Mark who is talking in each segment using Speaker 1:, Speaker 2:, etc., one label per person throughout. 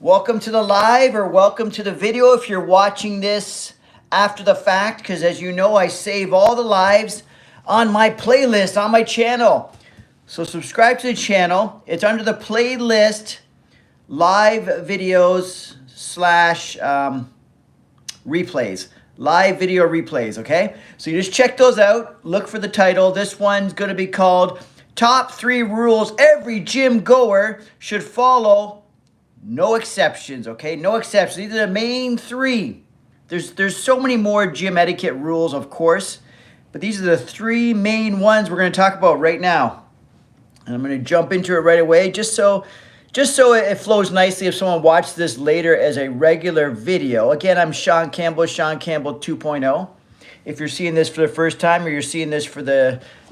Speaker 1: Welcome to the live or welcome to the video if you're watching this after the fact, because as you know, I save all the lives on my playlist on my channel. So subscribe to the channel. It's under the playlist live videos slash replays. Live video replays, okay? So you just check those out. Look for the title. This one's going to be called Top 3 Rules Every Gym Goer Should Follow. No exceptions, okay? No exceptions. These are the main 3. There's so many more gym etiquette rules, of course, but these are the 3 main ones we're going to talk about right now. And I'm going to jump into it right away just so it flows nicely if someone watches this later as a regular video. Again, I'm Shaun Campbell, Shaun Campbell 2.0. If you're seeing this for the first time or you're seeing this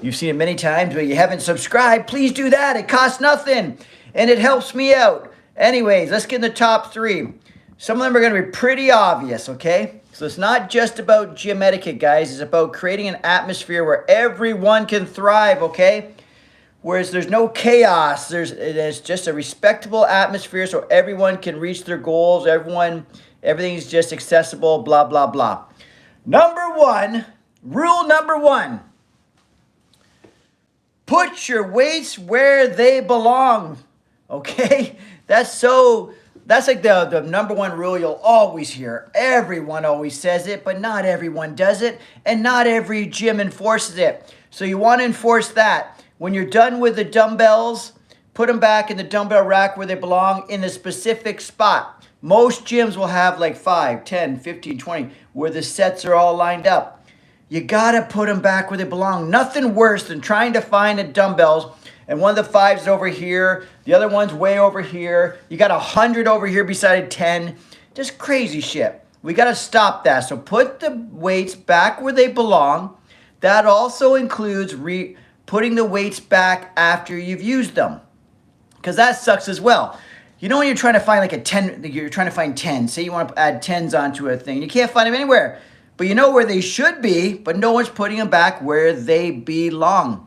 Speaker 1: you've seen it many times, but you haven't subscribed, please do that. It costs nothing and it helps me out. Anyways, let's get in the top 3. Some of them are going to be pretty obvious, okay? So it's not just about gym etiquette, guys. It's about creating an atmosphere where everyone can thrive, okay? Whereas there's no chaos. It's just a respectable atmosphere so everyone can reach their goals. Everything's just accessible, blah, blah, blah. Rule number 1. Put your weights where they belong, okay? That's like the number 1 rule you'll always hear. Everyone always says it, but not everyone does it, and not every gym enforces it. So you want to enforce that. When you're done with the dumbbells, put them back in the dumbbell rack where they belong in a specific spot. Most gyms will have like 5, 10, 15, 20, where the sets are all lined up. You got to put them back where they belong. Nothing worse than trying to find the dumbbells and one of the 5's over here, the other one's way over here. You got 100 over here beside a 10. Just crazy shit. We got to stop that. So put the weights back where they belong. That also includes putting the weights back after you've used them, because that sucks as well. You know when you're trying to find like a 10, you're trying to find 10. Say you want to add 10s onto a thing. You can't find them anywhere. But you know where they should be, but no one's putting them back where they belong.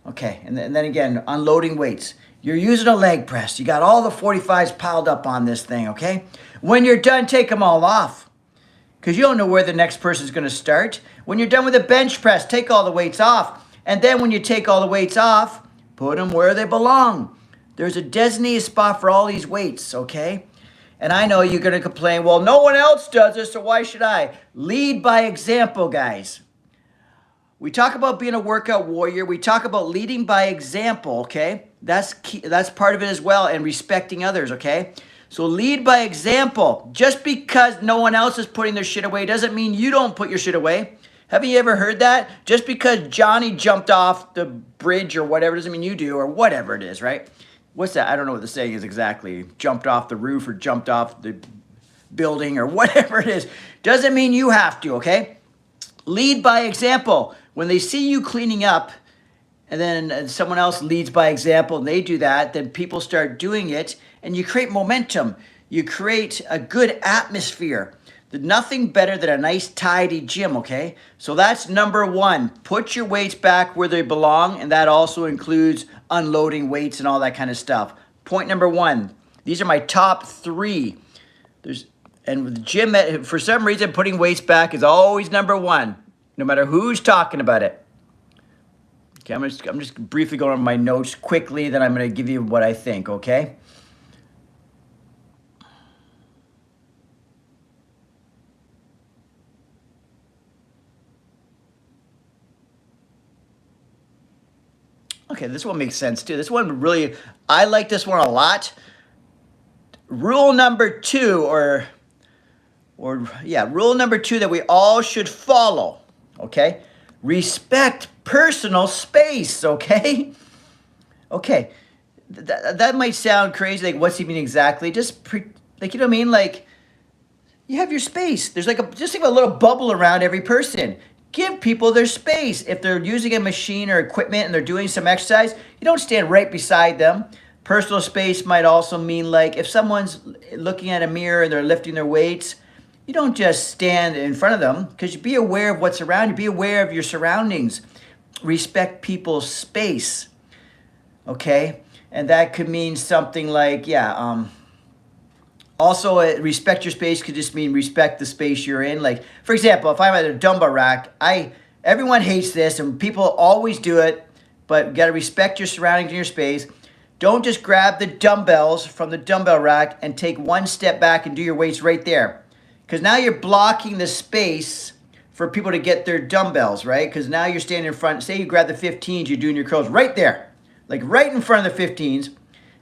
Speaker 1: Okay, and then again, unloading weights. You're using a leg press. You got all the 45s piled up on this thing, okay? When you're done, take them all off, because you don't know where the next person's going to start. When you're done with the bench press, take all the weights off. And then when you take all the weights off, put them where they belong. There's a designated spot for all these weights, okay? And I know you're going to complain, well, no one else does this, so why should I? Lead by example, guys. We talk about being a workout warrior. We talk about leading by example, okay? That's key. That's part of it as well, and respecting others, okay? So lead by example. Just because no one else is putting their shit away doesn't mean you don't put your shit away. Haven't you ever heard that? Just because Johnny jumped off the bridge or whatever doesn't mean you do, or whatever it is, right? What's that? I don't know what the saying is exactly. Jumped off the roof or jumped off the building or whatever it is. Doesn't mean you have to, okay? Lead by example. When they see you cleaning up and then someone else leads by example and they do that, then people start doing it and you create momentum. You create a good atmosphere. There's nothing better than a nice tidy gym, okay? So that's number 1. Put your weights back where they belong, and that also includes unloading weights and all that kind of stuff. Point number 1. These are my top 3. And with the gym, for some reason, putting weights back is always number 1. No matter who's talking about it. Okay, I'm just briefly going over my notes quickly, then I'm going to give you what I think, okay? Okay, this one makes sense too. This one really, I like this one a lot. Rule number 2, rule number 2 that we all should follow. Okay, respect personal space, okay? Okay, that might sound crazy, like what's he mean exactly? Just, like, you know what I mean? Like, you have your space. There's like just like a little bubble around every person. Give people their space. If they're using a machine or equipment and they're doing some exercise, you don't stand right beside them. Personal space might also mean like if someone's looking at a mirror and they're lifting their weights, you don't just stand in front of them, because you be aware of what's around you. Be aware of your surroundings. Respect people's space, okay? And that could mean something like, Also, respect your space could just mean respect the space you're in. Like, for example, if I'm at a dumbbell rack, everyone hates this and people always do it, but you got to respect your surroundings and your space. Don't just grab the dumbbells from the dumbbell rack and take one step back and do your weights right there. Because now you're blocking the space for people to get their dumbbells, right? Because now you're standing in front. Say you grab the 15s, you're doing your curls right there. Like right in front of the 15s.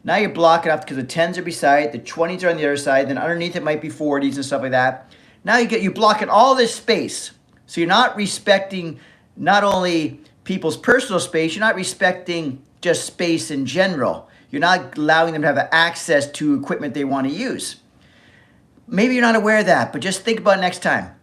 Speaker 1: Now you're blocking off because the 10s are beside, the 20s are on the other side, then underneath it might be 40s and stuff like that. Now you're blocking all this space. So you're not respecting not only people's personal space, you're not respecting just space in general. You're not allowing them to have access to equipment they want to use. Maybe you're not aware of that, but just think about it next time.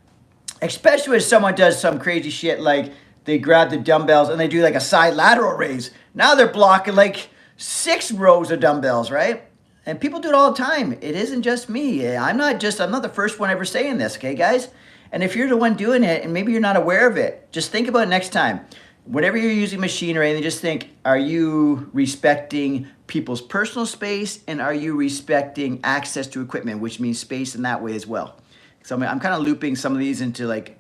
Speaker 1: Especially when someone does some crazy shit like they grab the dumbbells and they do like a side lateral raise. Now they're blocking like 6 rows of dumbbells, right? And people do it all the time. It isn't just me. I'm not the first one ever saying this, okay, guys? And if you're the one doing it and maybe you're not aware of it, just think about it next time. Whenever you're using machinery, and just think, are you respecting people's personal space and are you respecting access to equipment, which means space in that way as well? So I'm kind of looping some of these into like,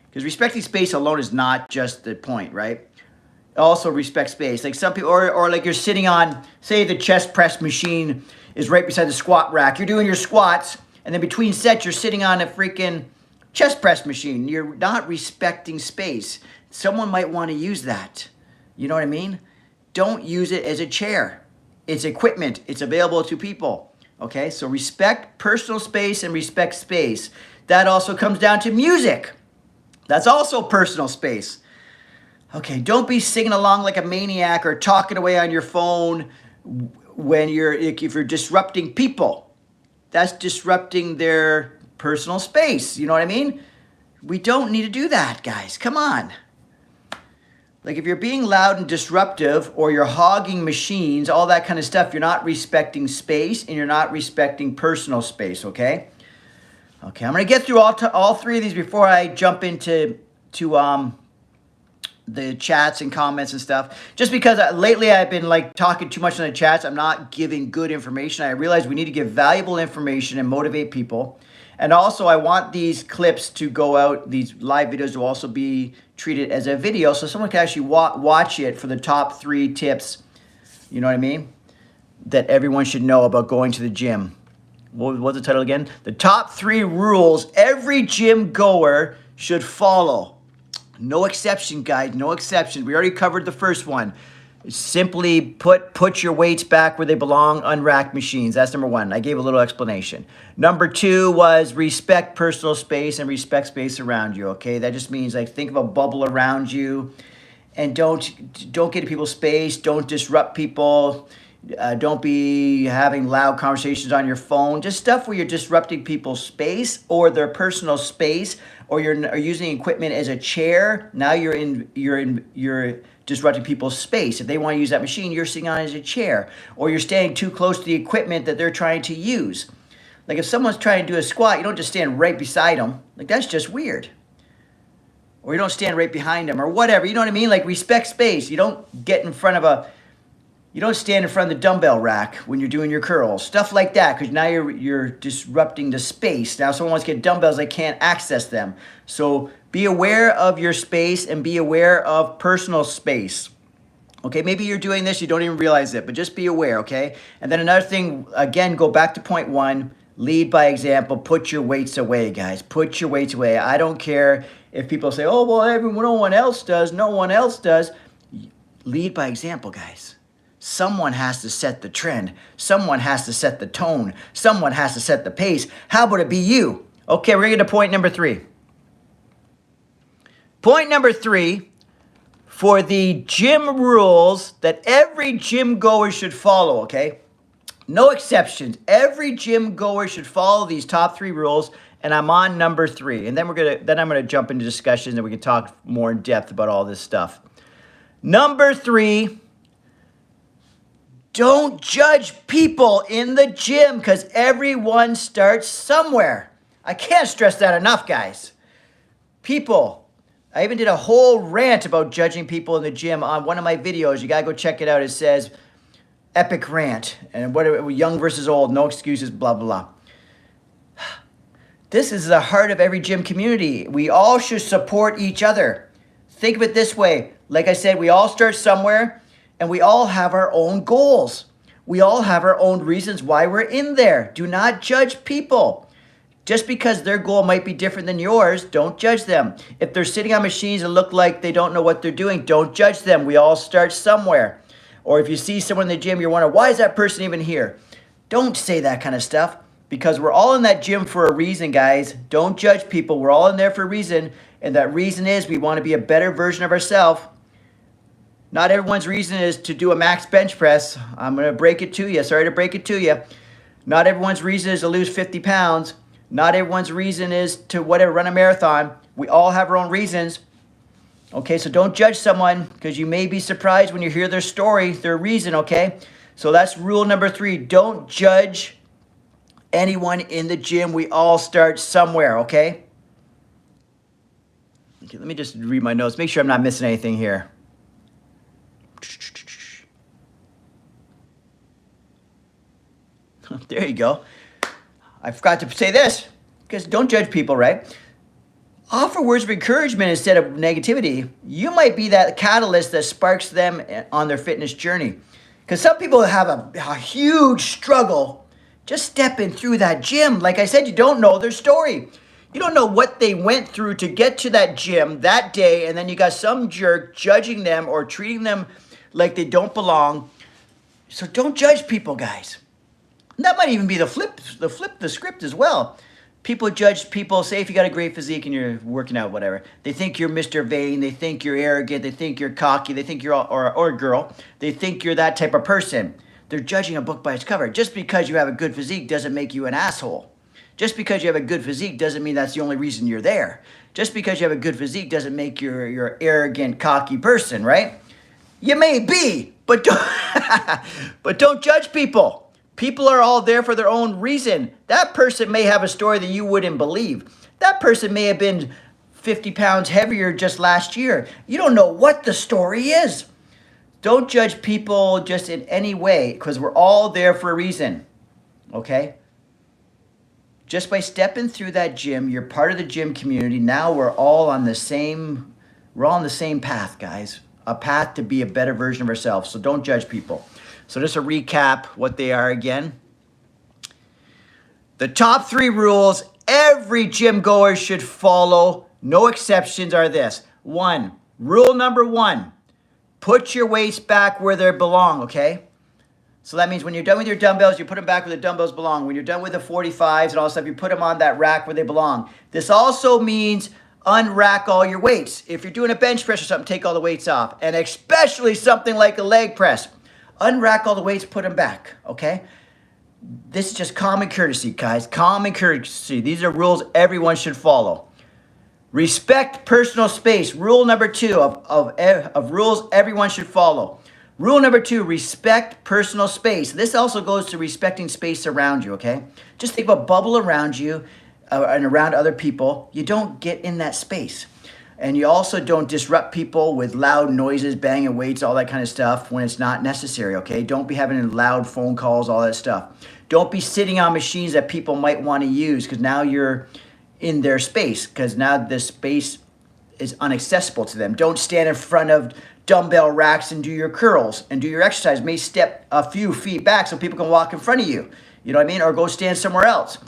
Speaker 1: because respecting space alone is not just the point, right? Also respect space. Like some people, or like you're sitting on, say the chest press machine is right beside the squat rack. You're doing your squats, and then between sets, you're sitting on a freaking chest press machine. You're not respecting space. Someone might want to use that. You know what I mean? Don't use it as a chair. It's equipment. It's available to people. Okay, so respect personal space and respect space. That also comes down to music. That's also personal space. Okay, don't be singing along like a maniac or talking away on your phone if you're disrupting people. That's disrupting their personal space. You know what I mean? We don't need to do that, guys. Come on. Like if you're being loud and disruptive or you're hogging machines, all that kind of stuff, you're not respecting space and you're not respecting personal space, okay? Okay, I'm going to get through all 3 of these before I jump into the chats and comments and stuff. Just because lately I've been like talking too much in the chats. I'm not giving good information. I realize we need to give valuable information and motivate people. And also I want these clips to go out, these live videos to also be treated as a video so someone can actually watch it for the top 3 tips, you know what I mean, that everyone should know about going to the gym. What's the title again? The top 3 rules every gym goer should follow. No exception, guys, no exception. We already covered the first one. Simply put your weights back where they belong, unrack machines. That's number 1. I gave a little explanation. Number 2 was respect personal space and respect space around you, okay? That just means like think of a bubble around you and don't get in people's space, don't disrupt people, don't be having loud conversations on your phone, just stuff where you're disrupting people's space or their personal space, or you're using equipment as a chair. Now you're disrupting people's space. If they want to use that machine, you're sitting on it as a chair, or you're standing too close to the equipment that they're trying to use. Like if someone's trying to do a squat, you don't just stand right beside them. Like that's just weird. Or you don't stand right behind them or whatever. You know what I mean? Like respect space. You don't get in front of you don't stand in front of the dumbbell rack when you're doing your curls. Stuff like that, because now you're disrupting the space. Now someone wants to get dumbbells, they can't access them. So be aware of your space and be aware of personal space. Okay, maybe you're doing this, you don't even realize it, but just be aware, okay? And then another thing, again, go back to point 1, lead by example. Put your weights away, guys. Put your weights away. I don't care if people say, oh, well, no one else does. No one else does. Lead by example, guys. Someone has to set the trend. Someone has to set the tone. Someone has to set the pace. How about it be you? Okay, we're going to get to point number 3. Point number 3 for the gym rules that every gym goer should follow, okay? No exceptions. Every gym goer should follow these top 3 rules, and I'm on number 3. And then I'm gonna jump into discussions and we can talk more in depth about all this stuff. Number 3, don't judge people in the gym because everyone starts somewhere. I can't stress that enough, guys. People, I even did a whole rant about judging people in the gym on one of my videos. You gotta go check it out. It says, epic rant. And what young versus old, no excuses, blah, blah, blah. This is the heart of every gym community. We all should support each other. Think of it this way. Like I said, we all start somewhere and we all have our own goals. We all have our own reasons why we're in there. Do not judge people. Just because their goal might be different than yours, don't judge them. If they're sitting on machines and look like they don't know what they're doing, don't judge them. We all start somewhere. Or if you see someone in the gym, you're wondering, why is that person even here? Don't say that kind of stuff, because we're all in that gym for a reason, guys. Don't judge people. We're all in there for a reason, and that reason is we want to be a better version of ourselves. Not everyone's reason is to do a max bench press. I'm going to break it to you. Sorry to break it to you. Not everyone's reason is to lose 50 pounds. Not everyone's reason is to whatever, run a marathon. We all have our own reasons. Okay, so don't judge someone, because you may be surprised when you hear their story, their reason, okay? So that's rule number 3. Don't judge anyone in the gym. We all start somewhere, okay? Okay, let me just read my notes. Make sure I'm not missing anything here. There you go. I forgot to say this, because don't judge people, right? Offer words of encouragement instead of negativity. You might be that catalyst that sparks them on their fitness journey. Because some people have a huge struggle just stepping through that gym. Like I said, you don't know their story. You don't know what they went through to get to that gym that day, and then you got some jerk judging them or treating them like they don't belong. So don't judge people, guys. And that might even be the script as well. People judge people, say if you got a great physique and you're working out, whatever. They think you're Mr. Vain, they think you're arrogant, they think you're cocky, they think you're, or a girl, they think you're that type of person. They're judging a book by its cover. Just because you have a good physique doesn't make you an asshole. Just because you have a good physique doesn't mean that's the only reason you're there. Just because you have a good physique doesn't make you an arrogant, cocky person, right? You may be, but but don't judge people. People are all there for their own reason. That person may have a story that you wouldn't believe. That person may have been 50 pounds heavier just last year. You don't know what the story is. Don't judge people just in any way, because we're all there for a reason, okay? Just by stepping through that gym, you're part of the gym community. Now we're all on the same path, guys. A path to be a better version of ourselves. So don't judge people. So just to recap what they are again. The top 3 rules every gym goer should follow, no exceptions, are this. 1, rule number 1, put your weights back where they belong, okay? So that means when you're done with your dumbbells, you put them back where the dumbbells belong. When you're done with the 45s and all that stuff, you put them on that rack where they belong. This also means unrack all your weights. If you're doing a bench press or something, take all the weights off. And especially something like a leg press. Unrack all the weights, put them back, okay? This is just common courtesy, guys. Common courtesy. These are rules everyone should follow. Respect personal space. Rule number 2 of rules everyone should follow. Rule number 2, respect personal space. This also goes to respecting space around you, okay? Just think of a bubble around you and around other people. You don't get in that space. And you also don't disrupt people with loud noises, banging weights, all that kind of stuff when it's not necessary, okay? Don't be having loud phone calls, all that stuff. Don't be sitting on machines that people might want to use, because now you're in their space, because now this space is inaccessible to them. Don't stand in front of dumbbell racks and do your curls and do your exercise. May step a few feet back so people can walk in front of you. You know what I mean? Or go stand somewhere else.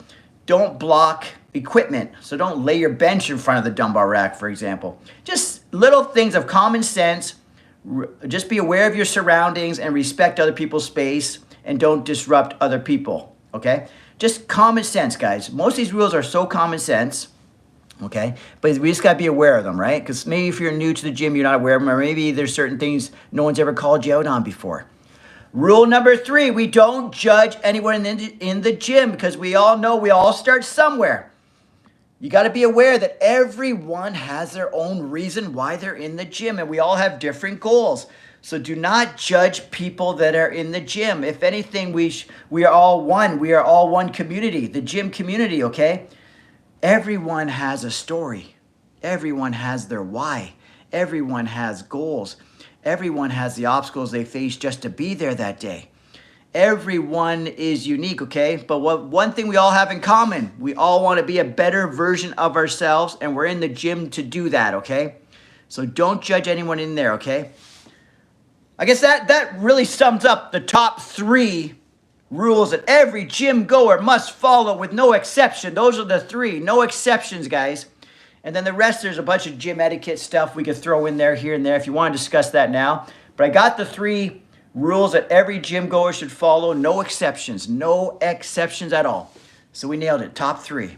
Speaker 1: Don't block equipment. So don't lay your bench in front of the dumbbell rack, for example. Just little things of common sense. Just be aware of your surroundings and respect other people's space, and don't disrupt other people, okay? Just common sense, guys. Most of these rules are so common sense, okay? But we just got to be aware of them, right? Because maybe if you're new to the gym, you're not aware of them, or maybe there's certain things no one's ever called you out on before. Rule number 3, we don't judge anyone in the gym, because we all know we all start somewhere. You got to be aware that everyone has their own reason why they're in the gym, and we all have different goals. So do not judge people that are in the gym. If anything, we are all one. We are all one community, the gym community, okay? Everyone has a story. Everyone has their why. Everyone has goals. Everyone has the obstacles they face just to be there that day. Everyone is unique, okay? But one thing we all have in common, we all want to be a better version of ourselves, and we're in the gym to do that, okay? So don't judge anyone in there, okay? I guess that really sums up the top 3 rules that every gym goer must follow with no exception. Those are the 3, no exceptions, guys. And then the rest, there's a bunch of gym etiquette stuff we could throw in there, here and there, if you want to discuss that now. But I got the 3 rules that every gym goer should follow, no exceptions at all. So we nailed it, top 3.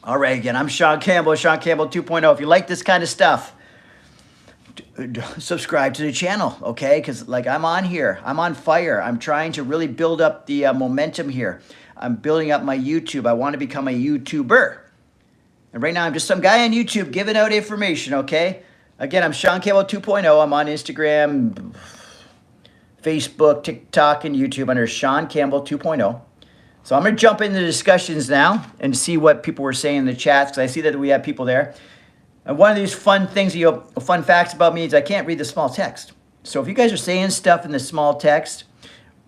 Speaker 1: All right, again, I'm Shaun Campbell, Shaun Campbell 2.0. If you like this kind of stuff, subscribe to the channel, okay? Because like I'm on here, I'm on fire. I'm trying to really build up the momentum here. I'm building up my YouTube. I want to become a YouTuber. And right now I'm just some guy on YouTube giving out information, okay? Again, I'm Shaun Campbell 2.0. I'm on Instagram, Facebook, TikTok, and YouTube under Shaun Campbell 2.0. So I'm going to jump into the discussions now and see what people were saying in the chats, because I see that we have people there. And one of these fun things, fun facts about me is I can't read the small text. So if you guys are saying stuff in the small text,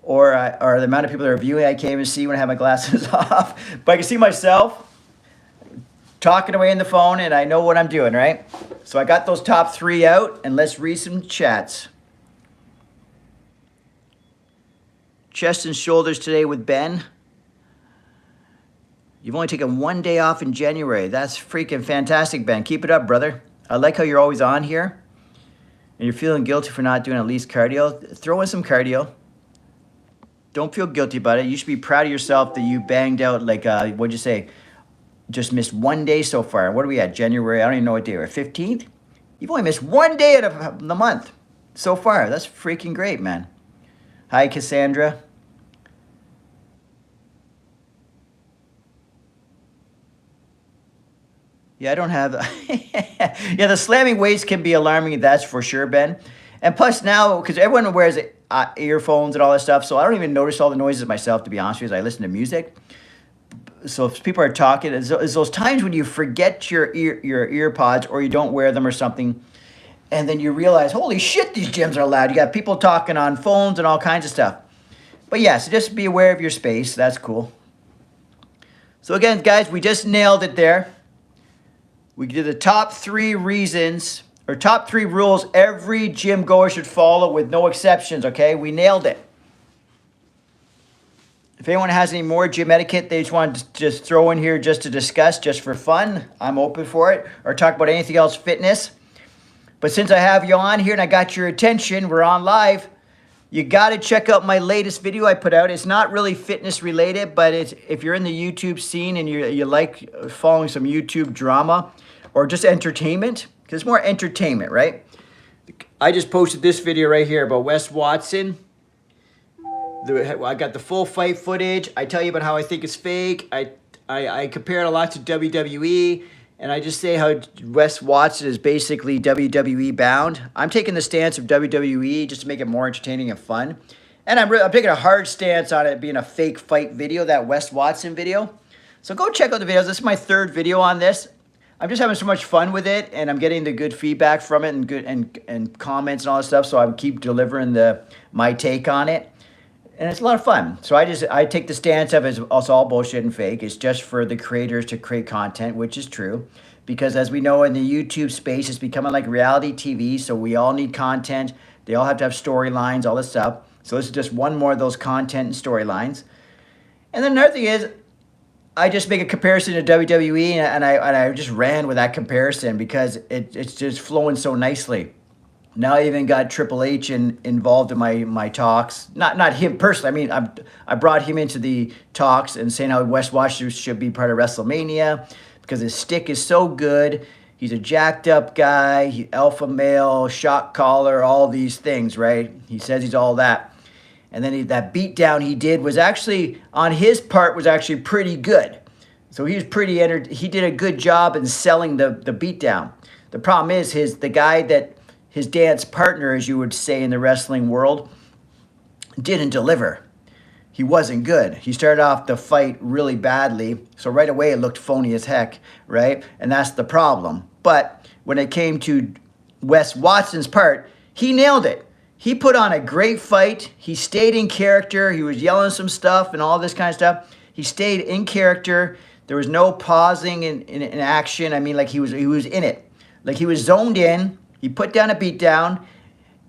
Speaker 1: or the amount of people that are viewing, I can't even see when I have my glasses off. But I can see myself talking away in the phone, and I know what I'm doing, right? So I got those top 3 out, and let's read some chats. Chest and shoulders today with Ben. You've only taken 1 day off in January. That's freaking fantastic, Ben. Keep it up, brother. I like how you're always on here. And you're feeling guilty for not doing at least cardio. Throw in some cardio. Don't feel guilty about it. You should be proud of yourself that you banged out, like, what'd you say? Just missed 1 day so far. What are we at? January? I don't even know what day we're 15th? You've only missed 1 day out of the month so far. That's freaking great, man. Hi, Cassandra. Yeah, I don't have... yeah, the slamming weights can be alarming, that's for sure, Ben. And plus now, because everyone wears earphones and all that stuff, so I don't even notice all the noises myself, to be honest with you, as I listen to music. So if people are talking, it's those times when you forget your ear pods, or you don't wear them or something, and then you realize, holy shit, these gyms are loud. You got people talking on phones and all kinds of stuff. But yeah, so just be aware of your space. That's cool. So again, guys, we just nailed it there. We did the top 3 reasons, or top 3 rules every gym goer should follow with no exceptions, okay? We nailed it. If anyone has any more gym etiquette they just want to just throw in here just to discuss, just for fun, I'm open for it. Or talk about anything else fitness. But since I have you on here and I got your attention, we're on live, you got to check out my latest video I put out. It's not really fitness related, but it's, if you're in the YouTube scene and you like following some YouTube drama or just entertainment, because it's more entertainment, right? I just posted this video right here about Wes Watson. I got the full fight footage. I tell you about how I think it's fake. I compare it a lot to WWE, and I just say how Wes Watson is basically WWE bound. I'm taking the stance of WWE just to make it more entertaining and fun. And I'm taking a hard stance on it being a fake fight video, that Wes Watson video. So go check out the videos. This is my 3rd video on this. I'm just having so much fun with it, and I'm getting the good feedback from it and good and comments and all that stuff. So I keep delivering my take on it. And it's a lot of fun. So I take the stance of it's all bullshit and fake. It's just for the creators to create content, which is true. Because as we know, in the YouTube space, it's becoming like reality TV. So we all need content. They all have to have storylines, all this stuff. So this is just one more of those content and storylines. And then another thing is, I just make a comparison to WWE, and I just ran with that comparison because it's just flowing so nicely. Now I even got Triple H involved in my talks. Not him personally. I mean, I brought him into the talks and saying how Wes Watson should be part of WrestleMania because his stick is so good. He's a jacked up guy, alpha male, shot caller, all these things, right? He says he's all that. And then that beatdown he did was actually, on his part, was actually pretty good. So he was he did a good job in selling the beatdown. The problem is the guy that, his dance partner, as you would say in the wrestling world, didn't deliver. He wasn't good. He started off the fight really badly, so right away it looked phony as heck, right? And that's the problem. But when it came to Wes Watson's part, he nailed it. He put on a great fight. He stayed in character. He was yelling some stuff and all this kind of stuff. He stayed in character. There was no pausing in action. I mean, like he was in it. Like he was zoned in. He put down a beat down.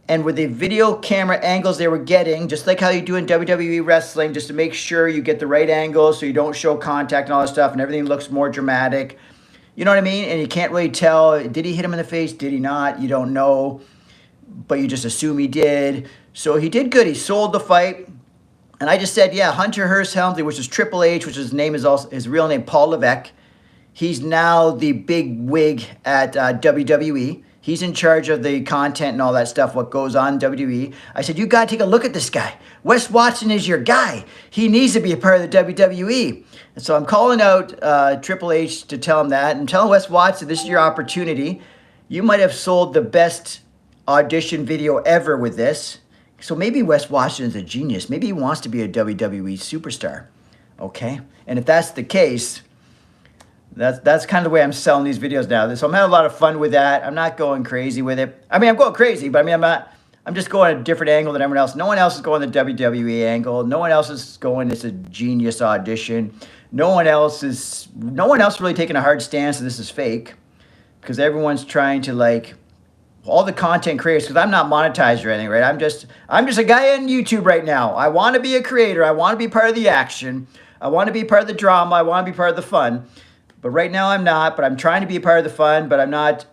Speaker 1: And with the video camera angles they were getting, just like how you do in WWE wrestling, just to make sure you get the right angles so you don't show contact and all that stuff and everything looks more dramatic. You know what I mean? And you can't really tell, did he hit him in the face? Did he not? You don't know, but you just assume he did. So he did good. He sold the fight. And I just said, yeah, Hunter Hearst Helmsley, which is Triple H, which his name is also his real name, Paul Levesque. He's now the big wig at WWE. He's in charge of the content and all that stuff, what goes on in WWE. I said, you got to take a look at this guy. Wes Watson is your guy. He needs to be a part of the WWE. And so I'm calling out Triple H to tell him that and tell Wes Watson, this is your opportunity. You might have sold the best audition video ever with this. So maybe Wes Watson is a genius. Maybe he wants to be a WWE superstar. Okay? And if that's the case, that's kind of the way I'm selling these videos now. So I'm having a lot of fun with that. I'm not going crazy with it. I mean, I'm going crazy, but I mean, I'm just going a different angle than everyone else. No one else is going the WWE angle. No one else is going, it's a genius audition. No one else really taking a hard stance that this is fake, because everyone's trying to, like, all the content creators, because I'm not monetized or anything, right? I'm just a guy on YouTube right now. I want to be a creator. I want to be part of the action. I want to be part of the drama. I want to be part of the fun. But right now I'm not, but I'm trying to be a part of the fun, but I'm not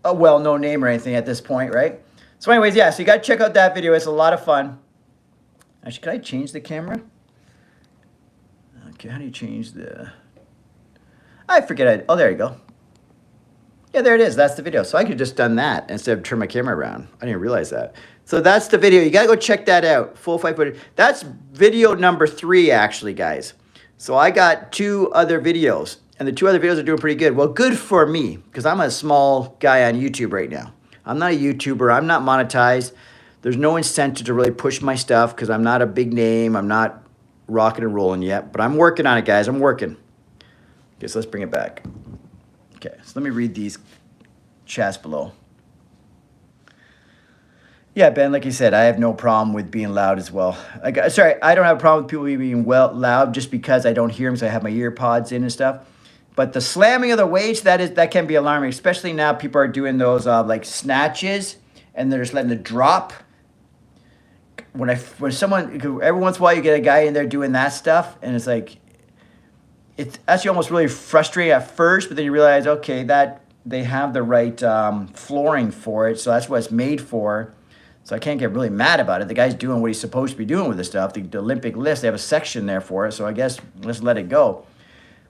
Speaker 1: a well-known name or anything at this point, right? So anyways, yeah, so you got to check out that video. It's a lot of fun. Actually, can I change the camera? Okay, how do you change the... I forget. Oh, there you go. Yeah, there it is. That's the video. So I could have just done that instead of turn my camera around. I didn't realize that. So that's the video. You got to go check that out. Full fight footage. That's video number 3, actually, guys. So I got 2 other videos, and the 2 other videos are doing pretty good. Well, good for me, because I'm a small guy on YouTube right now. I'm not a YouTuber. I'm not monetized. There's no incentive to really push my stuff because I'm not a big name. I'm not rocking and rolling yet, but I'm working on it, guys. I'm working. Okay, so let's bring it back. Okay, so let me read these chats below. Yeah, Ben, like you said, I have no problem with being loud as well. Sorry, I don't have a problem with people being loud just because I don't hear them because I have my ear pods in and stuff. But the slamming of the weights, that can be alarming, especially now people are doing those like snatches and they're just letting it drop. When someone, every once in a while you get a guy in there doing that stuff and it's like, it's actually almost really frustrating at first, but then you realize, okay, that they have the right flooring for it, so that's what it's made for. So I can't get really mad about it. The guy's doing what he's supposed to be doing with this stuff. The Olympic lifts, they have a section there for it, so I guess let's let it go.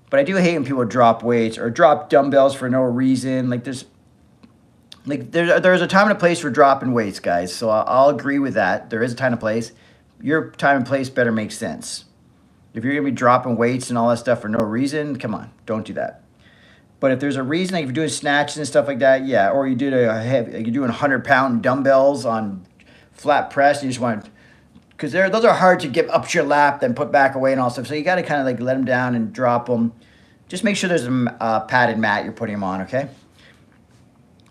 Speaker 1: But I do hate when people drop weights or drop dumbbells for no reason. There's a time and a place for dropping weights, guys. So I'll agree with that. There is a time and place. Your time and place better make sense. If you're going to be dropping weights and all that stuff for no reason, come on, don't do that. But if there's a reason, like if you're doing snatches and stuff like that, yeah, or you did you're doing 100-pound dumbbells on flat press, and you just want, because those are hard to get up your lap, then put back away and all stuff. So you got to kind of like let them down and drop them. Just make sure there's a padded mat you're putting them on, okay?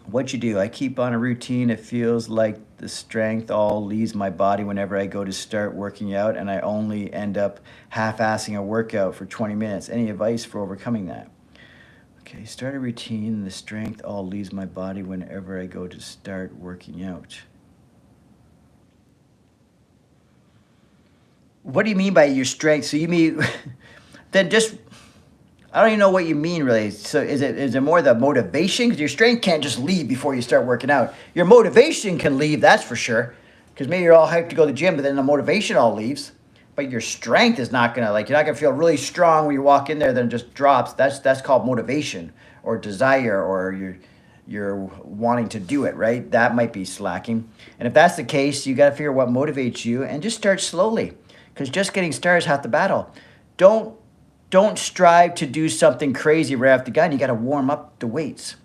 Speaker 1: What you do, I keep on a routine. It feels like the strength all leaves my body whenever I go to start working out, and I only end up half-assing a workout for 20 minutes. Any advice for overcoming that? Okay, start a routine. The strength all leaves my body whenever I go to start working out. What do you mean by your strength? So you mean, then just, I don't even know what you mean really. So is it more the motivation? Because your strength can't just leave before you start working out. Your motivation can leave, that's for sure. Because maybe you're all hyped to go to the gym, but then the motivation all leaves. But your strength is not gonna, like, you're not gonna feel really strong when you walk in there, then it just drops. That's called motivation or desire, or you're wanting to do it, right? That might be slacking. And if that's the case, you gotta figure what motivates you and just start slowly. Because just getting started is half the battle. Don't strive to do something crazy right off the gun. You got to warm up the weights.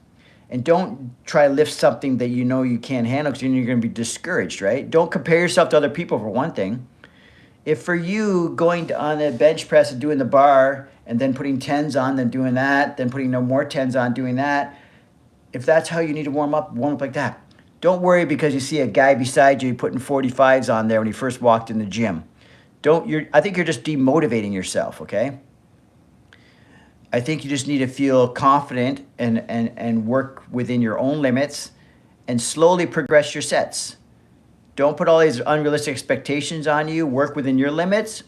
Speaker 1: And don't try to lift something that you know you can't handle, because then you're going to be discouraged, right? Don't compare yourself to other people, for one thing. If for you, going on the bench press and doing the bar and then putting 10s on, then doing that, then putting no more 10s on, doing that, if that's how you need to warm up like that. Don't worry because you see a guy beside you putting 45s on there when he first walked in the gym. I think you're just demotivating yourself, okay? I think you just need to feel confident and work within your own limits and slowly progress your sets. Don't put all these unrealistic expectations on you. Work within your limits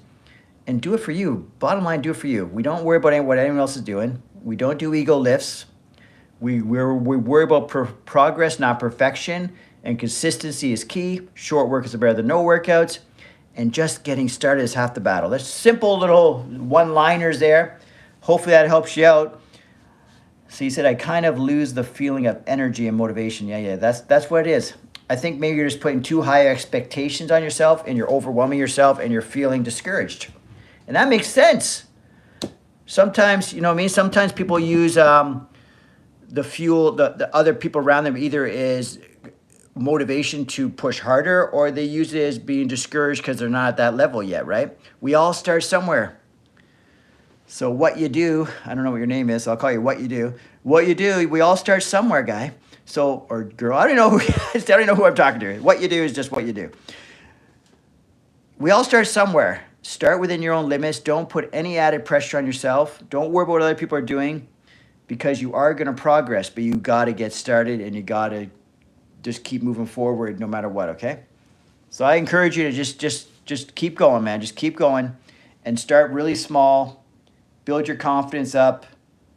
Speaker 1: and do it for you. Bottom line, do it for you. We don't worry about what anyone else is doing. We don't do ego lifts. We worry about progress, not perfection, and consistency is key. Short workouts are better than no workouts, and just getting started is half the battle. There's simple little one-liners there. Hopefully that helps you out. So you said, I kind of lose the feeling of energy and motivation. Yeah, that's what it is. I think maybe you're just putting too high expectations on yourself and you're overwhelming yourself and you're feeling discouraged. And that makes sense. Sometimes, you know what I mean? Sometimes people use the fuel, the other people around them either is motivation to push harder or they use it as being discouraged because they're not at that level yet, right? We all start somewhere. So what you do, I don't know what your name is, so I'll call you What You Do. What you do, we all start somewhere, guy. So, or girl, I don't know who I'm talking to. What you do is just what you do. We all start somewhere. Start within your own limits. Don't put any added pressure on yourself. Don't worry about what other people are doing because you are going to progress, but you got to get started and you got to just keep moving forward no matter what, okay? So I encourage you to just keep going, man. Just keep going and start really small. Build your confidence up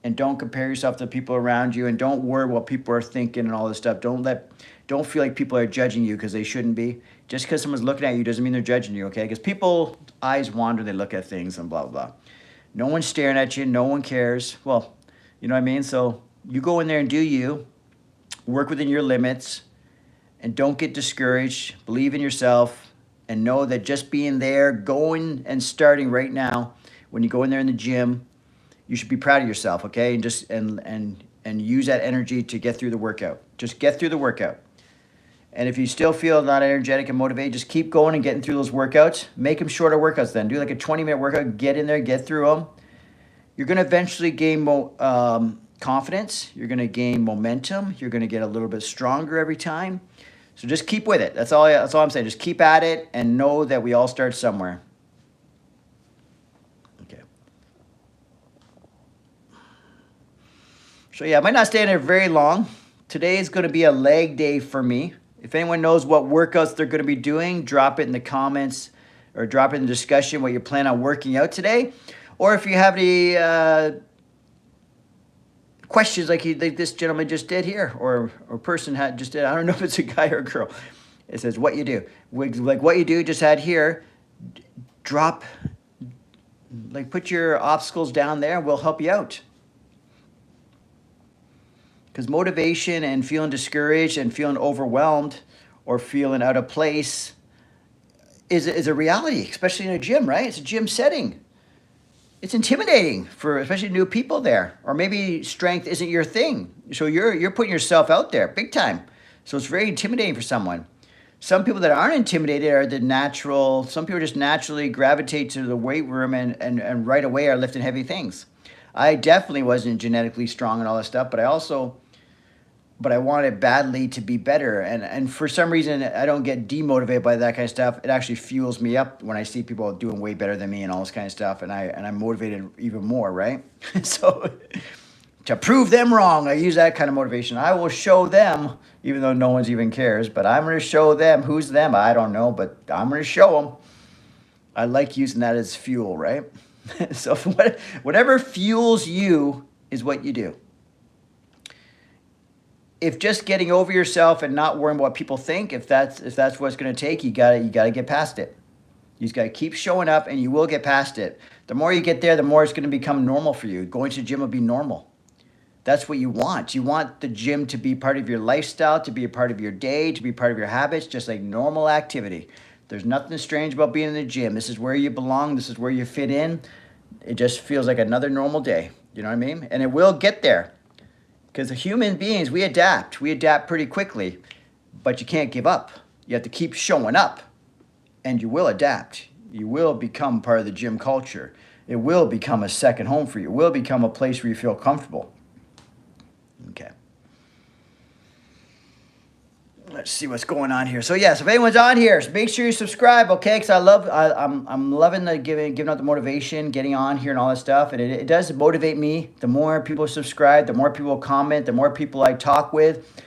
Speaker 1: and don't compare yourself to people around you and don't worry what people are thinking and all this stuff. Don't feel like people are judging you because they shouldn't be. Just because someone's looking at you doesn't mean they're judging you, okay? Because people, eyes wander, they look at things and blah, blah, blah. No one's staring at you. No one cares. Well, you know what I mean? So you go in there and do you. Work within your limits and don't get discouraged. Believe in yourself and know that just being there, going and starting right now, when you go in there in the gym, you should be proud of yourself, okay? And just and use that energy to get through the workout. Just get through the workout. And if you still feel not energetic and motivated, just keep going and getting through those workouts. Make them shorter workouts then. Do like a 20-minute workout. Get in there, get through them. You're going to eventually gain confidence. You're going to gain momentum. You're going to get a little bit stronger every time. So just keep with it. That's all I'm saying. Just keep at it and know that we all start somewhere. Okay. So yeah, I might not stay in there very long. Today is going to be a leg day for me. If anyone knows what workouts they're going to be doing, drop it in the comments or drop it in the discussion what you plan on working out today. Or if you have any questions like this gentleman just did here or person just did. I don't know if it's a guy or a girl. It says what you do. Like what you do just had here, drop, like put your obstacles down there and we'll help you out. Because motivation and feeling discouraged and feeling overwhelmed or feeling out of place is a reality, especially in a gym, right? It's a gym setting. It's intimidating for especially new people there. Or maybe strength isn't your thing. So you're putting yourself out there big time. So it's very intimidating for someone. Some people that aren't intimidated are the natural. Some people just naturally gravitate to the weight room and right away are lifting heavy things. I definitely wasn't genetically strong and all that stuff, but I wanted badly to be better. And for some reason, I don't get demotivated by that kind of stuff. It actually fuels me up when I see people doing way better than me and all this kind of stuff. And I'm motivated even more, right? So to prove them wrong, I use that kind of motivation. I will show them, even though no one's even cares, but I'm going to show them. Who's them? I don't know, but I'm going to show them. I like using that as fuel, right? So whatever fuels you is what you do. If just getting over yourself and not worrying what people think, if that's what it's going to take, you gotta get past it. You just gotta keep showing up, and you will get past it. The more you get there, the more it's going to become normal for you. Going to the gym will be normal. That's what you want. You want the gym to be part of your lifestyle, to be a part of your day, to be part of your habits, just like normal activity. There's nothing strange about being in the gym. This is where you belong. This is where you fit in. It just feels like another normal day. You know what I mean? And it will get there. Because human beings, we adapt. We adapt pretty quickly. But you can't give up. You have to keep showing up. And you will adapt. You will become part of the gym culture. It will become a second home for you. It will become a place where you feel comfortable. Okay. Let's see what's going on here. So yes, if anyone's on here, make sure you subscribe, okay? Because I'm loving the giving out the motivation, getting on here and all that stuff, and it does motivate me. The more people subscribe, the more people comment, the more people I talk with,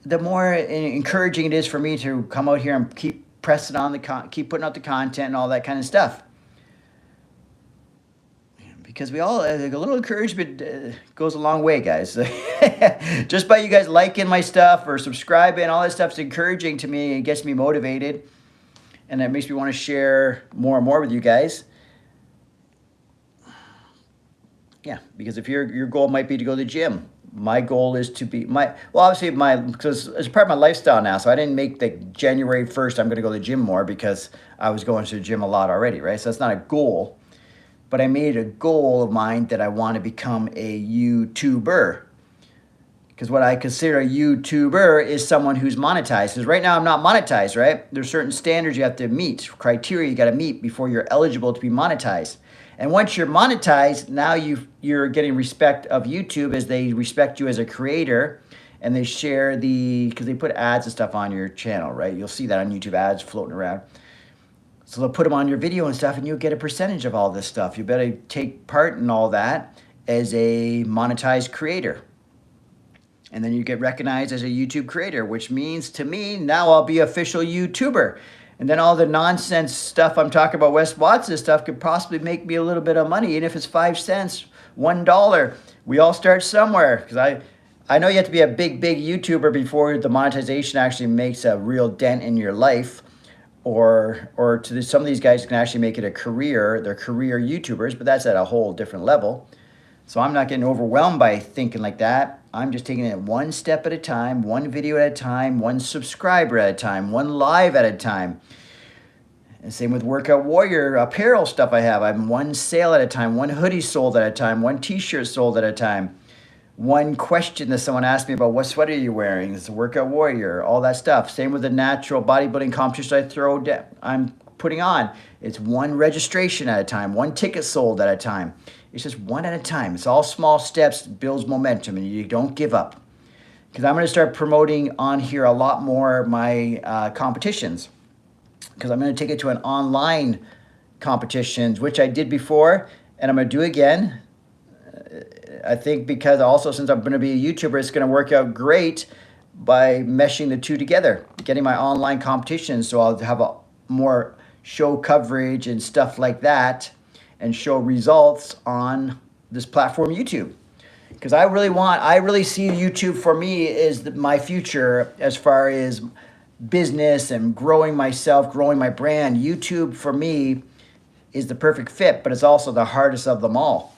Speaker 1: the more encouraging it is for me to come out here and keep pressing on keep putting out the content and all that kind of stuff. Because we all, a little encouragement goes a long way, guys. Just by you guys liking my stuff or subscribing, all that stuff's encouraging to me. It gets me motivated. And that makes me want to share more and more with you guys. Yeah, because if your goal might be to go to the gym. My goal is to be, obviously because it's part of my lifestyle now. So I didn't make the January 1st, I'm going to go to the gym more because I was going to the gym a lot already, right? So that's not a goal. But I made a goal of mine that I want to become a YouTuber. Because what I consider a YouTuber is someone who's monetized. Because right now I'm not monetized, right? There's certain standards you have to meet, criteria you got to meet before you're eligible to be monetized. And once you're monetized, now you're getting respect of YouTube as they respect you as a creator. And they share because they put ads and stuff on your channel, right? You'll see that on YouTube, ads floating around. So they'll put them on your video and stuff, and you'll get a percentage of all this stuff. You better take part in all that as a monetized creator. And then you get recognized as a YouTube creator, which means to me, now I'll be official YouTuber. And then all the nonsense stuff I'm talking about, Wes Watson stuff, could possibly make me a little bit of money. And if it's 5 cents, $1, we all start somewhere. Because I know you have to be a big YouTuber before the monetization actually makes a real dent in your life. Or some of these guys can actually make it a career. They're career YouTubers, but that's at a whole different level. So I'm not getting overwhelmed by thinking like that. I'm just taking it one step at a time, one video at a time, one subscriber at a time, one live at a time. And same with Workout Warrior apparel stuff I have. I'm one sale at a time, one hoodie sold at a time, one t-shirt sold at a time. One question that someone asked me about, what sweater are you wearing? It's a Workout Warrior, all that stuff. Same with the natural bodybuilding competition I'm putting on. It's one registration at a time, one ticket sold at a time. It's just one at a time. It's all small steps, builds momentum, and you don't give up. Because I'm going to start promoting on here a lot more my competitions. Because I'm going to take it to an online competitions, which I did before, and I'm going to do again. I think because also since I'm going to be a YouTuber, it's going to work out great by meshing the two together, getting my online competition. So I'll have a more show coverage and stuff like that and show results on this platform, YouTube. Because I really see YouTube for me is my future as far as business and growing myself, growing my brand. YouTube for me is the perfect fit, but it's also the hardest of them all.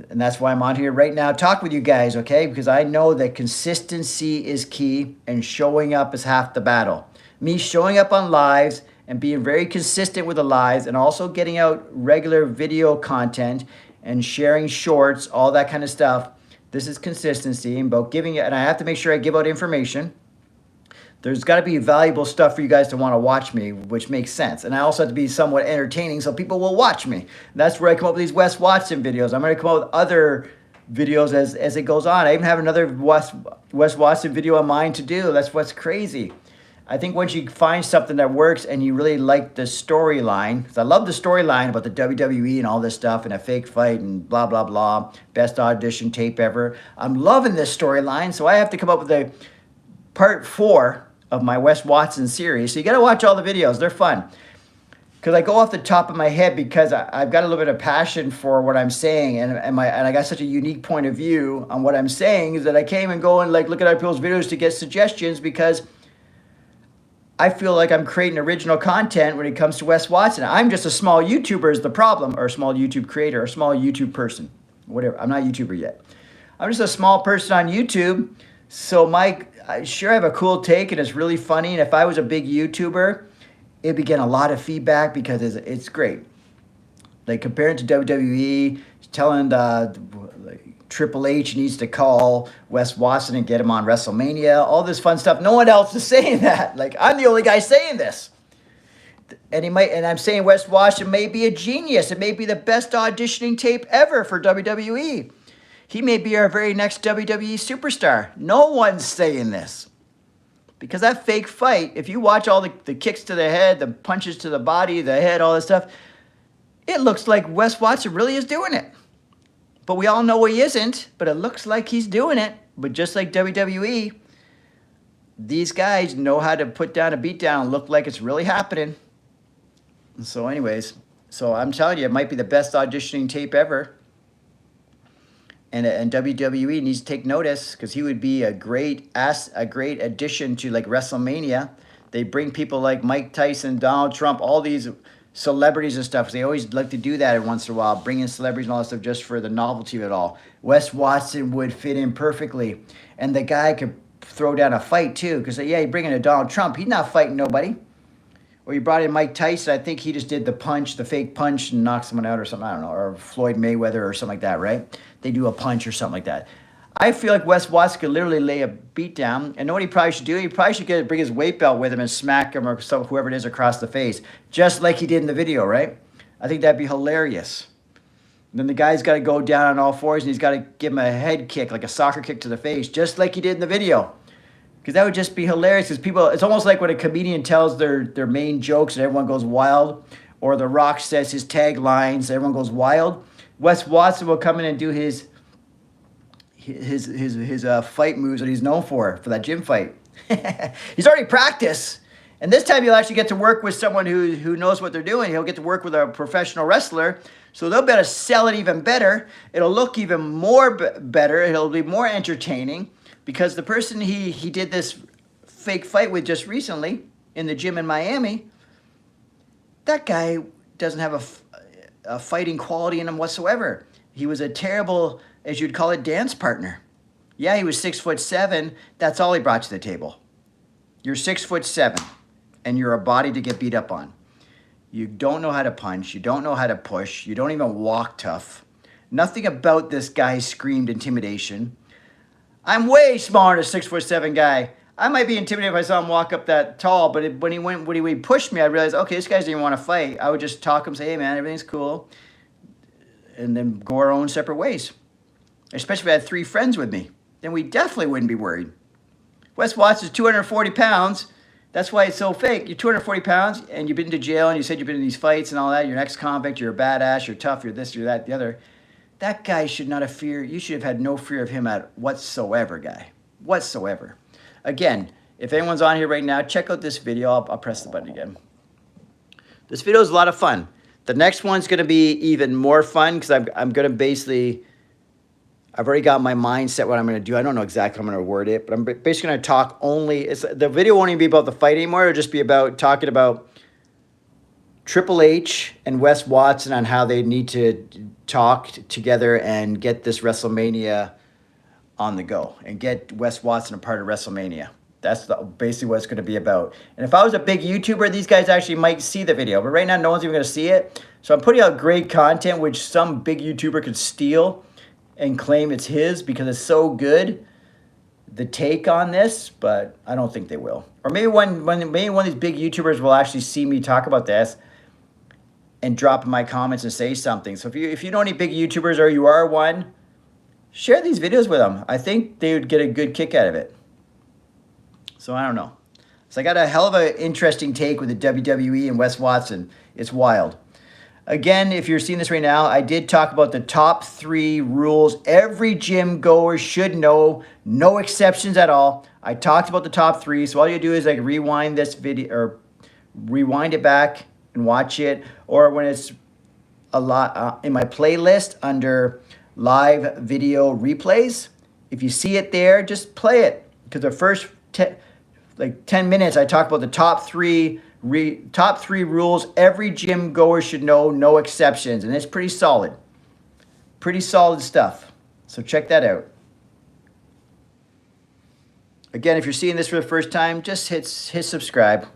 Speaker 1: And that's why I'm on here right now talking with you guys, okay? Because I know that consistency is key and showing up is half the battle. Me showing up on lives and being very consistent with the lives and also getting out regular video content and sharing shorts, all that kind of stuff. This is consistency and about giving it. And I have to make sure I give out information. There's got to be valuable stuff for you guys to want to watch me, which makes sense. And I also have to be somewhat entertaining so people will watch me. And that's where I come up with these Wes Watson videos. I'm going to come up with other videos as it goes on. I even have another Wes Watson video of mine to do. That's what's crazy. I think once you find something that works and you really like the storyline, because I love the storyline about the WWE and all this stuff and a fake fight and blah, blah, blah, best audition tape ever. I'm loving this storyline, so I have to come up with a part 4 of my Wes Watson series. So you got to watch all the videos. They're fun. Because I go off the top of my head because I've got a little bit of passion for what I'm saying. And I got such a unique point of view on what I'm saying is that I came and go and like look at other people's videos to get suggestions because I feel like I'm creating original content when it comes to Wes Watson. I'm just a small YouTuber is the problem, or a small YouTube creator, or a small YouTube person, whatever. I'm not a YouTuber yet. I'm just a small person on YouTube. So I sure have a cool take and it's really funny. And if I was a big YouTuber, it'd be getting a lot of feedback because it's great. Like compared to WWE, telling Triple H needs to call Wes Watson and get him on WrestleMania, all this fun stuff. No one else is saying that. Like I'm the only guy saying this. And I'm saying Wes Watson may be a genius. It may be the best auditioning tape ever for WWE. He may be our very next WWE superstar. No one's saying this. Because that fake fight, if you watch all the kicks to the head, the punches to the body, the head, all this stuff, it looks like Wes Watson really is doing it. But we all know he isn't, but it looks like he's doing it. But just like WWE, these guys know how to put down a beatdown and look like it's really happening. So anyways, so I'm telling you, it might be the best auditioning tape ever. And WWE needs to take notice, because he would be a great addition to like WrestleMania. They bring people like Mike Tyson, Donald Trump, all these celebrities and stuff. They always like to do that every once in a while, bring in celebrities and all that stuff just for the novelty of it all. Wes Watson would fit in perfectly. And the guy could throw down a fight too, because yeah, you bring in a Donald Trump, he's not fighting nobody. Or you brought in Mike Tyson, I think he just did the punch, the fake punch, and knocked someone out or something, I don't know, or Floyd Mayweather or something like that, right? They do a punch or something like that. I feel like Wes Watson could literally lay a beat down, and know what he probably should do? He probably should bring his weight belt with him and smack him or whoever it is across the face, just like he did in the video, right? I think that'd be hilarious. And then the guy's got to go down on all fours, and he's got to give him a head kick, like a soccer kick to the face, just like he did in the video. Because that would just be hilarious. Because people, it's almost like when a comedian tells their main jokes and everyone goes wild, or The Rock says his taglines, everyone goes wild. Wes Watson will come in and do his fight moves that he's known for that gym fight. He's already practiced. And this time he'll actually get to work with someone who knows what they're doing. He'll get to work with a professional wrestler. So they'll be able to sell it even better. It'll look even more better. It'll be more entertaining. Because the person he did this fake fight with just recently in the gym in Miami, that guy doesn't have a fighting quality in him whatsoever. He was a terrible, as you'd call it, dance partner. Yeah, he was 6'7". That's all he brought to the table. You're 6'7", and you're a body to get beat up on. You don't know how to punch. You don't know how to push. You don't even walk tough. Nothing about this guy screamed intimidation. I'm way smaller than a 6'7" guy. I might be intimidated if I saw him walk up that tall, but when he pushed me, I realized, okay, this guy doesn't even want to fight. I would just talk him, say, hey man, everything's cool, and then go our own separate ways. Especially if I had 3 friends with me, then we definitely wouldn't be worried. Wes Watson's 240 pounds. That's why it's so fake. You're 240 pounds, and you've been to jail, and you said you've been in these fights and all that. You're an ex-convict. You're a badass. You're tough. You're this. You're that. The other. That guy should not have fear. You should have had no fear of him at whatsoever, guy. Whatsoever. Again, if anyone's on here right now, check out this video. I'll press the button again. This video is a lot of fun. The next one's going to be even more fun because I'm going to basically, I've already got my mind set what I'm going to do. I don't know exactly how I'm going to word it, but I'm basically going to talk only. The video won't even be about the fight anymore. It'll just be about talking about Triple H and Wes Watson on how they need to talk together and get this WrestleMania on the go and get Wes Watson a part of WrestleMania. That's basically what it's going to be about. And if I was a big YouTuber, these guys actually might see the video. But right now, no one's even going to see it. So I'm putting out great content, which some big YouTuber could steal and claim it's his because it's so good, the take on this. But I don't think they will. Or maybe maybe one of these big YouTubers will actually see me talk about this and drop in my comments and say something. So if you know any big YouTubers or you are one, share these videos with them. I think they would get a good kick out of it. So I don't know. So I got a hell of an interesting take with the WWE and Wes Watson. It's wild. Again, if you're seeing this right now, I did talk about the top 3 rules every gym goer should know. No exceptions at all. I talked about the top 3. So all you do is like rewind this video or rewind it back and watch it. Or when it's a lot in my playlist under live video replays, if you see it there, just play it. Because the first 10 minutes, I talk about the top three rules every gym goer should know, no exceptions. And it's pretty solid. Pretty solid stuff. So check that out. Again, if you're seeing this for the first time, just hit subscribe.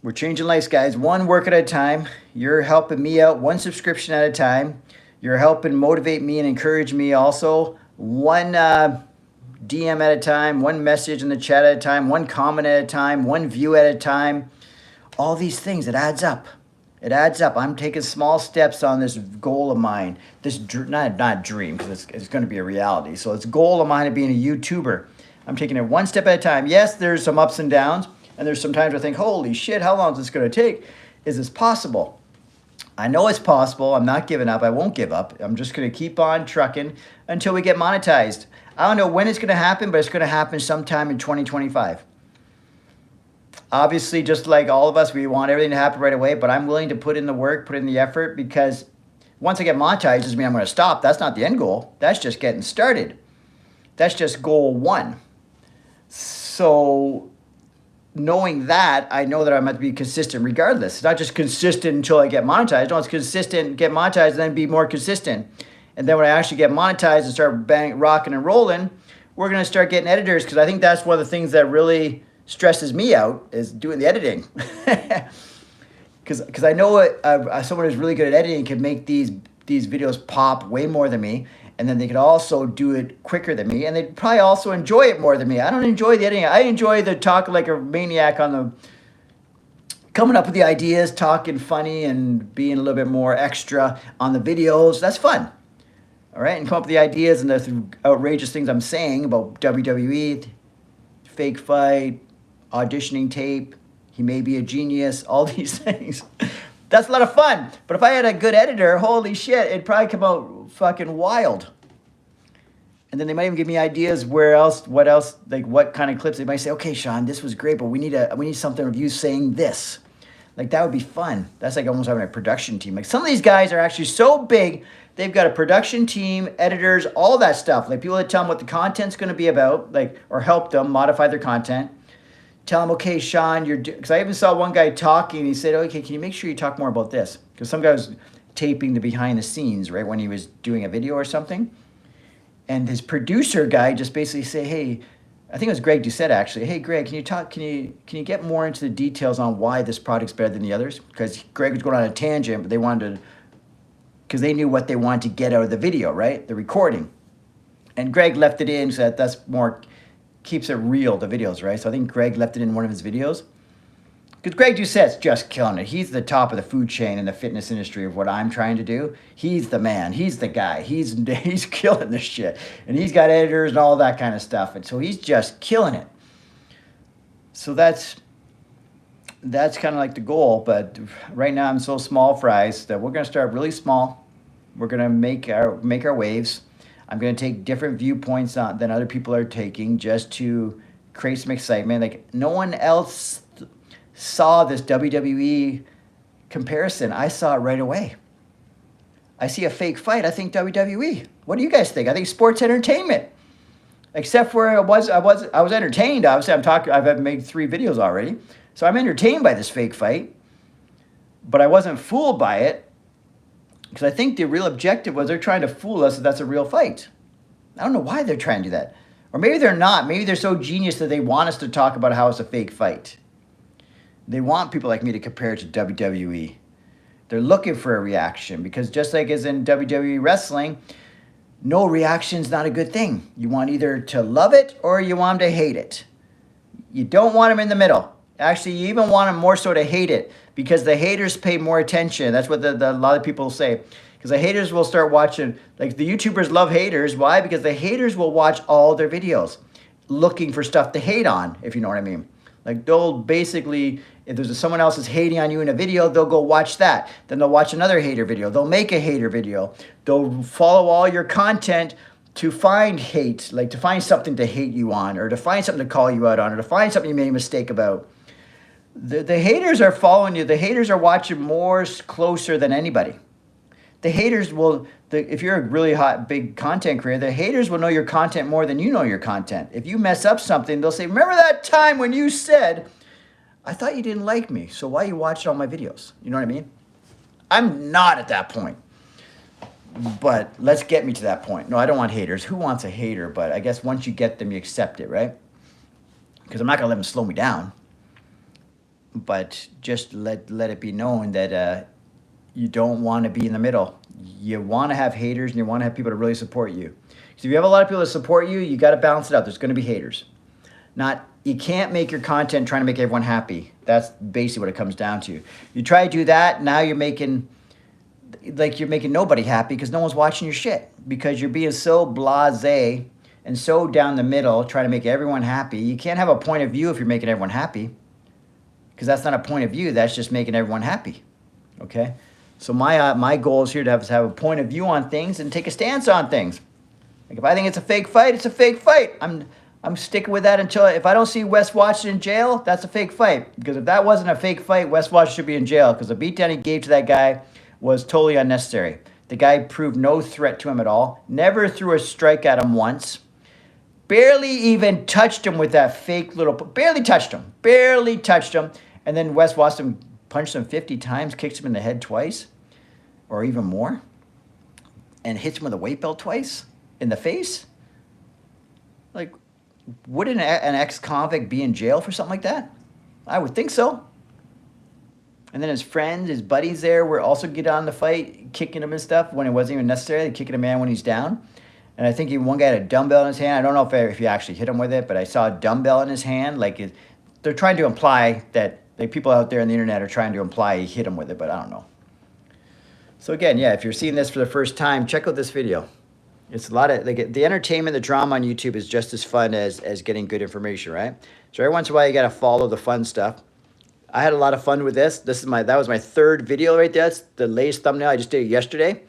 Speaker 1: We're changing lives, guys. One work at a time. You're helping me out one subscription at a time. You're helping motivate me and encourage me also. One DM at a time, one message in the chat at a time, one comment at a time, one view at a time. All these things, it adds up. It adds up. I'm taking small steps on this goal of mine. This not dream, because it's going to be a reality. So it's a goal of mine of being a YouTuber. I'm taking it one step at a time. Yes, there's some ups and downs, and there's sometimes I think, holy shit, how long is this going to take? Is this possible? I know it's possible. I'm not giving up. I won't give up. I'm just going to keep on trucking until we get monetized. I don't know when it's going to happen, but it's going to happen sometime in 2025. Obviously, just like all of us, we want everything to happen right away, but I'm willing to put in the work, put in the effort, because once I get monetized, doesn't mean I'm going to stop. That's not the end goal. That's just getting started. That's just goal one. So knowing that, I know that I'm going to be consistent regardless. It's not just consistent until I get monetized. No, it's consistent, get monetized, and then be more consistent. And then when I actually get monetized and start rocking and rolling, we're going to start getting editors, because I think that's one of the things that really stresses me out, is doing the editing. Because I know someone who's really good at editing can make these videos pop way more than me, and then they could also do it quicker than me, and they'd probably also enjoy it more than me. I don't enjoy the editing. I enjoy the talking like a maniac on the, coming up with the ideas, talking funny, and being a little bit more extra on the videos. That's fun. All right, and come up with the ideas and the outrageous things I'm saying about WWE, fake fight, auditioning tape, he may be a genius, all these things. That's a lot of fun. But if I had a good editor, holy shit, it'd probably come out fucking wild. And then they might even give me ideas what else, like what kind of clips. They might say, okay, Shaun, this was great, but we need something of you saying this. Like, that would be fun. That's like almost having a production team. Like, some of these guys are actually so big, they've got a production team, editors, all that stuff. Like, people that tell them what the content's going to be about, like, or help them modify their content. Tell them, okay, Shaun, because I even saw one guy talking, and he said, okay, can you make sure you talk more about this? Because some guy was taping the behind the scenes, right, when he was doing a video or something. And his producer guy just basically say, hey, I think it was Greg Doucette actually, hey, Greg, can you get more into the details on why this product's better than the others? Because Greg was going on a tangent, but they wanted to, because they knew what they wanted to get out of the video, right, the recording. And Greg left it in so that's more, keeps it real, the videos, right? So I think Greg left it in one of his videos. Because Greg Doucette's just killing it. He's the top of the food chain in the fitness industry of what I'm trying to do. He's the man. He's the guy. He's killing this shit. And he's got editors and all that kind of stuff. And so he's just killing it. So that's kind of like the goal. But right now I'm so small fries that we're going to start really small. We're going to make our waves. I'm going to take different viewpoints than other people are taking, just to create some excitement. Like, no one else saw this WWE comparison. I saw it right away. I see a fake fight, I think WWE. What do you guys think? I think sports entertainment. Except for I was entertained. Obviously, I've made 3 videos already, so I'm entertained by this fake fight. But I wasn't fooled by it. Because I think the real objective was they're trying to fool us that that's a real fight. I don't know why they're trying to do that. Or maybe they're not. Maybe they're so genius that they want us to talk about how it's a fake fight. They want people like me to compare it to WWE. They're looking for a reaction, because just like as in WWE wrestling, no reaction's not a good thing. You want either to love it or you want them to hate it. You don't want them in the middle. Actually, you even want them more so to hate it, because the haters pay more attention. That's what a lot of people say. Because the haters will start watching, like the YouTubers love haters. Why? Because the haters will watch all their videos looking for stuff to hate on, if you know what I mean. Like, they'll basically, if there's someone else is hating on you in a video, they'll go watch that. Then they'll watch another hater video. They'll make a hater video. They'll follow all your content to find hate, like to find something to hate you on, or to find something to call you out on, or to find something you made a mistake about. The haters are following you. The haters are watching more closer than anybody. The haters will, if you're a really hot, big content creator, the haters will know your content more than you know your content. If you mess up something, they'll say, remember that time when you said, I thought you didn't like me, so why you watched all my videos? You know what I mean? I'm not at that point. But let's get me to that point. No, I don't want haters. Who wants a hater? But I guess once you get them, you accept it, right? Because I'm not going to let them slow me down. But just let it be known that you don't want to be in the middle. You want to have haters, and you want to have people to really support you. Because if you have a lot of people that support you, you got to balance it out. There's going to be haters. You can't make your content trying to make everyone happy. That's basically what it comes down to. You try to do that, now you're making nobody happy because no one's watching your shit. Because you're being so blasé and so down the middle, trying to make everyone happy. You can't have a point of view if you're making everyone happy. Because that's not a point of view, that's just making everyone happy. Okay? So my goal is here to have a point of view on things and take a stance on things. Like if I think it's a fake fight, it's a fake fight. I'm sticking with that until, if I don't see Wes Watson in jail, that's a fake fight. Because if that wasn't a fake fight, Wes Watson should be in jail. Because the beatdown he gave to that guy was totally unnecessary. The guy proved no threat to him at all. Never threw a strike at him once. Barely even touched him with that fake little, barely touched him. Barely touched him. And then Wes Watson punched him 50 times, kicks him in the head twice, or even more, and hits him with a weight belt twice in the face. Like, wouldn't an ex-convict be in jail for something like that? I would think so. And then his friends, his buddies there were also get on the fight, kicking him and stuff when it wasn't even necessary, kicking a man when he's down. And I think even one guy had a dumbbell in his hand. I don't know if he actually hit him with it, but I saw a dumbbell in his hand. Like, they're trying to imply that, like, people out there on the internet are trying to imply he hit him with it, but I don't know. So again, yeah, if you're seeing this for the first time, check out this video. It's a lot of, like, the entertainment, the drama on YouTube is just as fun as getting good information, right? So every once in a while, you got to follow the fun stuff. I had a lot of fun with this. That was my third video right there. That's the latest thumbnail. I just did it yesterday.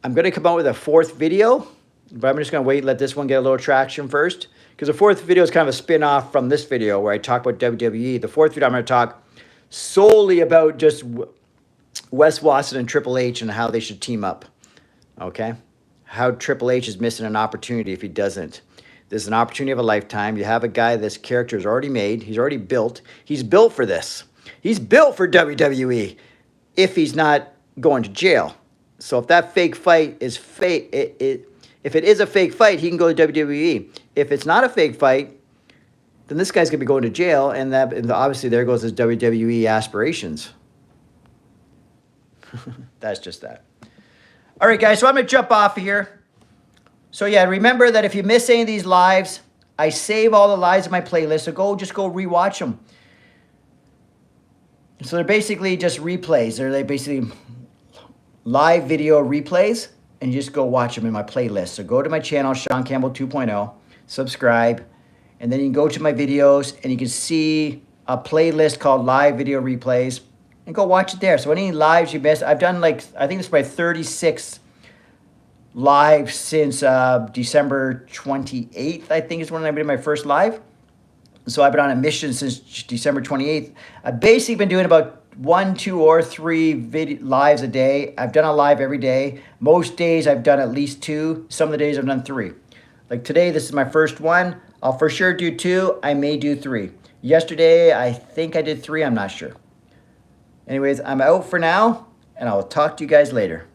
Speaker 1: I'm going to come out with a fourth video, but I'm just going to wait and let this one get a little traction first. Because the fourth video is kind of a spin-off from this video where I talk about WWE. The fourth video, I'm going to talk solely about just Wes Watson and Triple H and how they should team up. Okay? How Triple H is missing an opportunity if he doesn't. This is an opportunity of a lifetime. You have a guy, this character is already made. He's already built. He's built for this. He's built for WWE if he's not going to jail. So if that fake fight is fake, if it is a fake fight, he can go to WWE. If it's not a fake fight, then this guy's going to be going to jail, and obviously there goes his WWE aspirations. That's just that. All right, guys, so I'm going to jump off of here. So, yeah, remember that if you miss any of these lives, I save all the lives in my playlist, so just go rewatch them. So they're basically just replays. They're basically live video replays, and you just go watch them in my playlist. So go to my channel, Shaun Campbell 2.0, subscribe, and then you can go to my videos, and you can see a playlist called Live Video Replays, and go watch it there. So any lives you missed, I've done, like, I think this is my 36th live since December 28th, I think is when I did my first live. So I've been on a mission since December 28th. I've basically been doing about 1, 2, or 3 lives a day. I've done a live every day. Most days I've done at least 2. Some of the days I've done 3. Like today, this is my first one. I'll for sure do 2. I may do 3. Yesterday, I think I did 3. I'm not sure. Anyways, I'm out for now, and I will talk to you guys later.